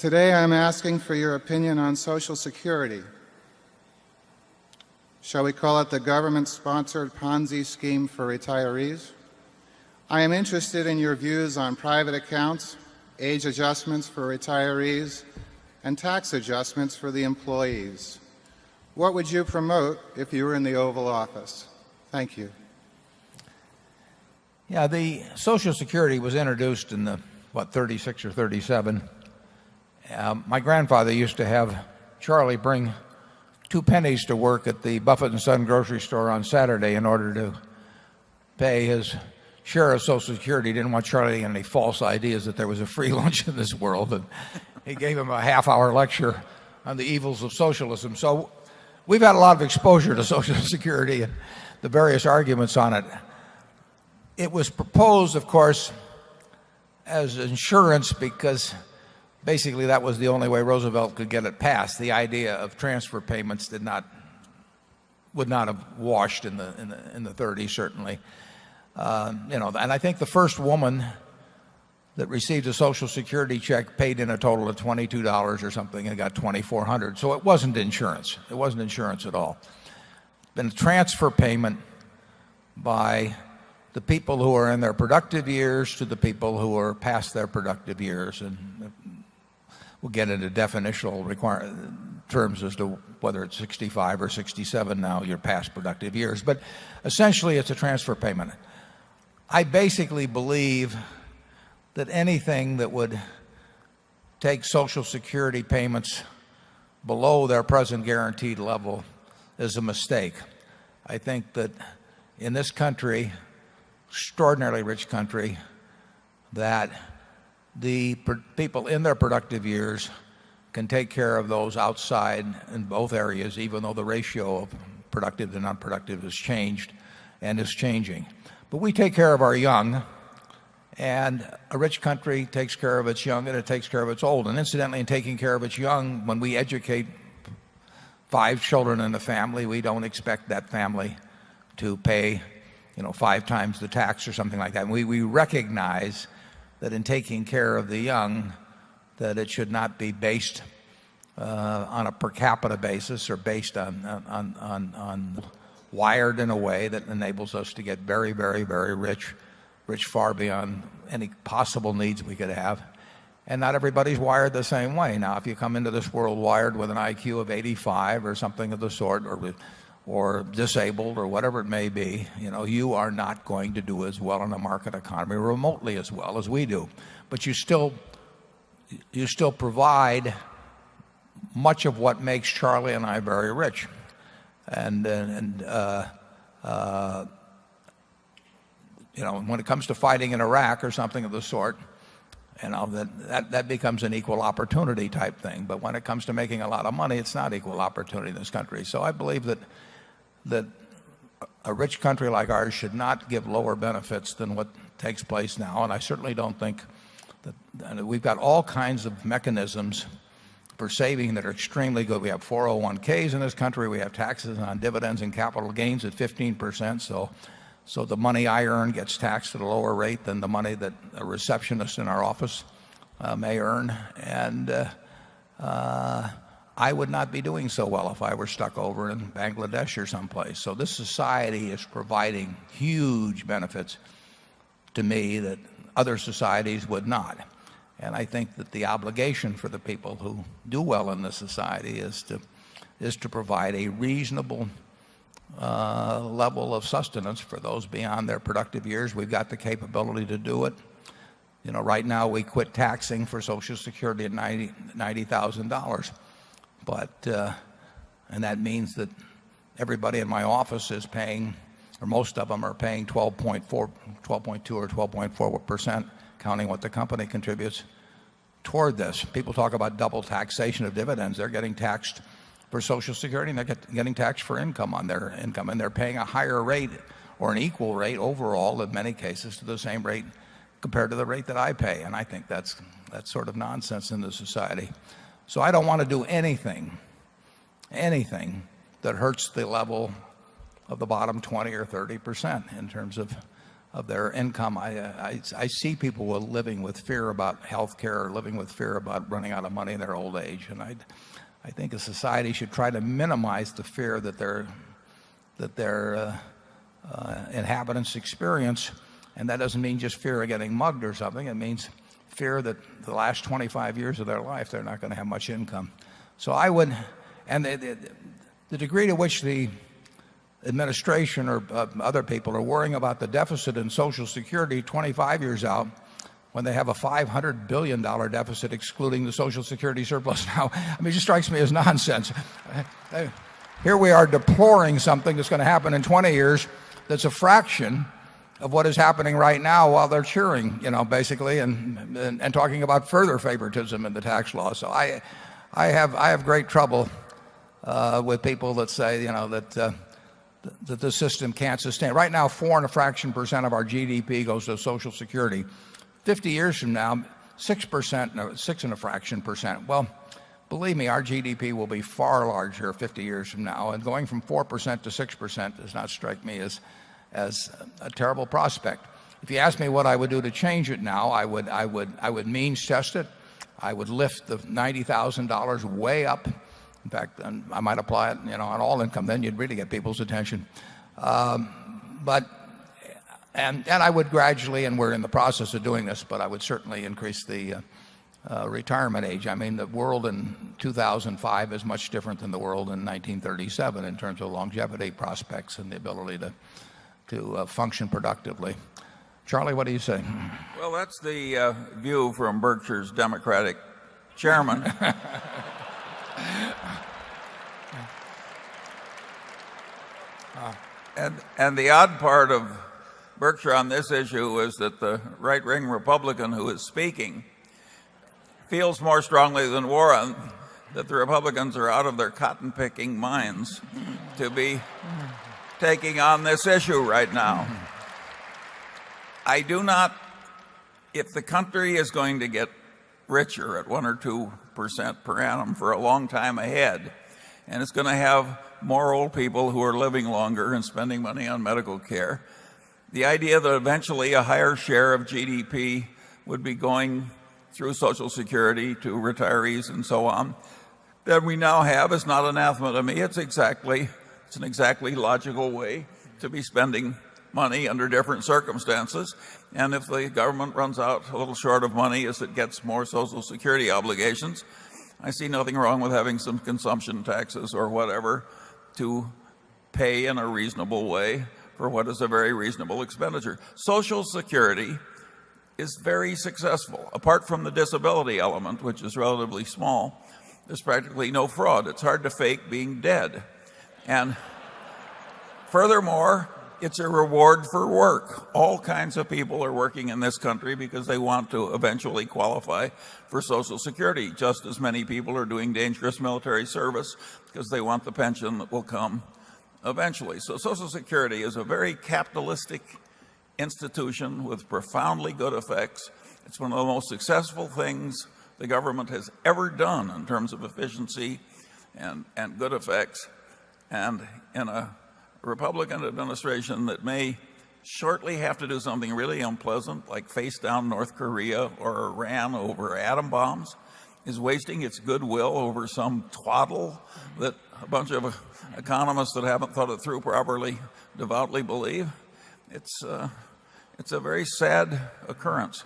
Today I'm asking for your opinion on Social Security. Shall we call it the government-sponsored Ponzi scheme for retirees? I am interested in your views on private accounts, age adjustments for retirees, and tax adjustments for the employees. What would you promote if you were in the Oval Office? Thank you. Yeah, the Social Security was introduced in the, 36 or 37. My grandfather used to have Charlie bring 2 pennies to work at the Buffett and Son grocery store on Saturday in order to pay his share of Social Security. He didn't want Charlie to get any false ideas that there was a free lunch in this world. And he gave him a half-hour lecture on the evils of socialism. So we've had a lot of exposure to Social Security and the various arguments on it. It was proposed, of course, as insurance because basically that was the only way Roosevelt could get it passed. The idea of transfer payments would not have washed in the 30s, certainly. And I think the first woman that received a Social Security check paid in a total of $22 or something and got $2,400. So it wasn't insurance. It wasn't insurance at all. It's been a transfer payment by the people who are in their productive years to the people who are past their productive years. And we'll get into definitional terms as to whether it's 65 or 67 now, your past productive years. But essentially it's a transfer payment. I basically believe that anything that would take Social Security payments below their present guaranteed level is a mistake. I think that in this country, extraordinarily rich country, that the people in their productive years can take care of those outside in both areas, even though the ratio of productive to non-productive has changed and is changing. But we take care of our young, and a rich country takes care of its young and it takes care of its old. And incidentally, in taking care of its young, when we educate 5 children in a family, we don't expect that family to pay 5 times the tax or something like that. And we recognize that in taking care of the young, that it should not be based on a per capita basis or based on wired in a way that enables us to get very, very, very rich far beyond any possible needs we could have. And not everybody's wired the same way. Now, if you come into this world wired with an IQ of 85 or something of the sort, or disabled or whatever it may be, you are not going to do as well in a market economy remotely as well as we do. But you still provide much of what makes Charlie and I very rich. And when it comes to fighting in Iraq or something of the sort, that becomes an equal opportunity type thing. But when it comes to making a lot of money, it's not equal opportunity in this country. So I believe that a rich country like ours should not give lower benefits than what takes place now. And I certainly don't think that we've got all kinds of mechanisms for saving that are extremely good. We have 401ks in this country. We have taxes on dividends and capital gains at 15%. So the money I earn gets taxed at a lower rate than the money that a receptionist in our office may earn. And I would not be doing so well if I were stuck over in Bangladesh or someplace. So this society is providing huge benefits to me that other societies would not. And I think that the obligation for the people who do well in this society is to provide a reasonable level of sustenance for those beyond their productive years. We've got the capability to do it. Right now we quit taxing for Social Security at $90,000. But and that means that everybody in my office is paying, or most of them are paying 12.2 or 12.4%, counting what the company contributes toward this. People talk about double taxation of dividends. They're getting taxed for Social Security and they're getting taxed for income on their income, and they're paying a higher rate or an equal rate overall in many cases to the same rate compared to the rate that I pay. And I think that's sort of nonsense in the society. So I don't want to do anything that hurts the level of the bottom 20 or 30% in terms of of their income. I see people living with fear about health care, living with fear about running out of money in their old age. And I think a society should try to minimize the fear that their inhabitants experience. And that doesn't mean just fear of getting mugged or something. It means fear that the last 25 years of their life they're not going to have much income. So I would, and the degree to which the administration or other people are worrying about the deficit in Social Security 25 years out, when they have a $500 billion deficit excluding the Social Security surplus now, I mean, it just strikes me as nonsense. Here we are deploring something that's going to happen in 20 years that's a fraction of what is happening right now while they're cheering, basically, and talking about further favoritism in the tax law. So I have great trouble with people that say, that the system can't sustain. Right now, 4 and a fraction percent of our GDP goes to Social Security. 50 years from now, 6%, 6 and a fraction percent. Well, believe me, our GDP will be far larger 50 years from now, and going from 4% to 6% does not strike me as a terrible prospect. If you ask me what I would do to change it now, I would means test it. I would lift the $90,000 way up. In fact, I might apply it, on all income. Then you'd really get people's attention. And I would gradually, and we're in the process of doing this, but I would certainly increase the retirement age. I mean, the world in 2005 is much different than the world in 1937 in terms of longevity prospects and the ability to function productively. Charlie, what do you say? Well, that's the view from Berkshire's Democratic chairman. And the odd part of Berkshire on this issue is that the right-wing Republican who is speaking feels more strongly than Warren that the Republicans are out of their cotton-picking minds to be taking on this issue right now. I do not, if the country is going to get richer at 1 or 2% per annum for a long time ahead, and it's going to have more old people who are living longer and spending money on medical care, the idea that eventually a higher share of GDP would be going through Social Security to retirees and so on that we now have is not anathema to me. It's an exactly logical way to be spending money under different circumstances. And if the government runs out a little short of money as it gets more Social Security obligations, I see nothing wrong with having some consumption taxes or whatever to pay in a reasonable way for what is a very reasonable expenditure. Social Security is very successful. Apart from the disability element, which is relatively small, there's practically no fraud. It's hard to fake being dead. And furthermore, it's a reward for work. All kinds of people are working in this country because they want to eventually qualify for Social Security. Just as many people are doing dangerous military service because they want the pension that will come eventually. So Social Security is a very capitalistic institution with profoundly good effects. It's one of the most successful things the government has ever done in terms of efficiency and good effects. And in a Republican administration that may shortly have to do something really unpleasant, like face down North Korea or Iran over atom bombs, is wasting its goodwill over some twaddle that a bunch of economists that haven't thought it through properly devoutly believe. It's a very sad occurrence.